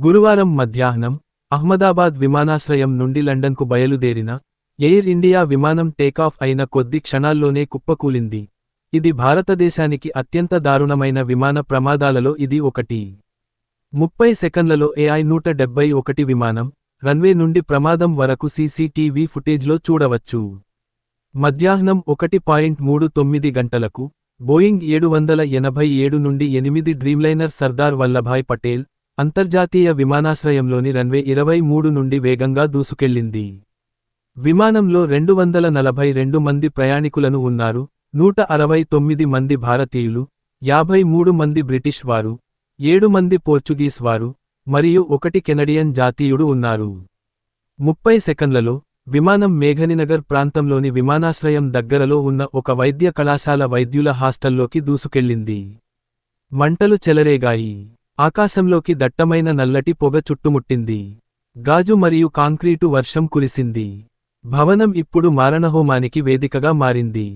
గురువారం మధ్యాహ్నం అహ్మదాబాద్ విమానాశ్రయం నుండి లండన్కు బయలుదేరిన ఎయిర్ ఇండియా విమానం టేకాఫ్ అయిన కొద్ది క్షణాల్లోనే కుప్పకూలింది. ఇది భారతదేశానికి అత్యంత దారుణమైన విమాన ప్రమాదాలలో ఇది ఒకటి. 30 సెకన్లలో AI-171 విమానం రన్వే నుండి ప్రమాదం వరకు సీసీటీవీ ఫుటేజ్లో చూడవచ్చు. మధ్యాహ్నం 1:39 గంటలకు బోయింగ్ 787 నుండి 8 డ్రీమ్లైనర్ సర్దార్ వల్లభాయ్ పటేల్ అంతర్జాతీయ విమానాశ్రయంలోని రన్వే 23 నుండి వేగంగా దూసుకెళ్లింది. విమానంలో 242 మంది ప్రయాణికులను ఉన్నారు. 169 మంది భారతీయులు, 53 మంది బ్రిటిష్ వారు, 7 మంది పోర్చుగీస్ వారు, మరియు 1 కెనడియన్ జాతీయుడు ఉన్నారు. 30 సెకన్లలో విమానం మేఘనినగర్ ప్రాంతంలోని విమానాశ్రయం దగ్గరలో ఉన్న ఒక వైద్య కళాశాల వైద్యుల హాస్టల్లోకి దూసుకెళ్లింది. మంటలు చెలరేగాయి. ఆకాశంలోకి దట్టమైన నల్లటి పొగ చుట్టుముట్టింది. గాజు మరియు కాంక్రీటు వర్షం కురిసింది. భవనం ఇప్పుడు మారణహోమానికి వేదికగా మారింది.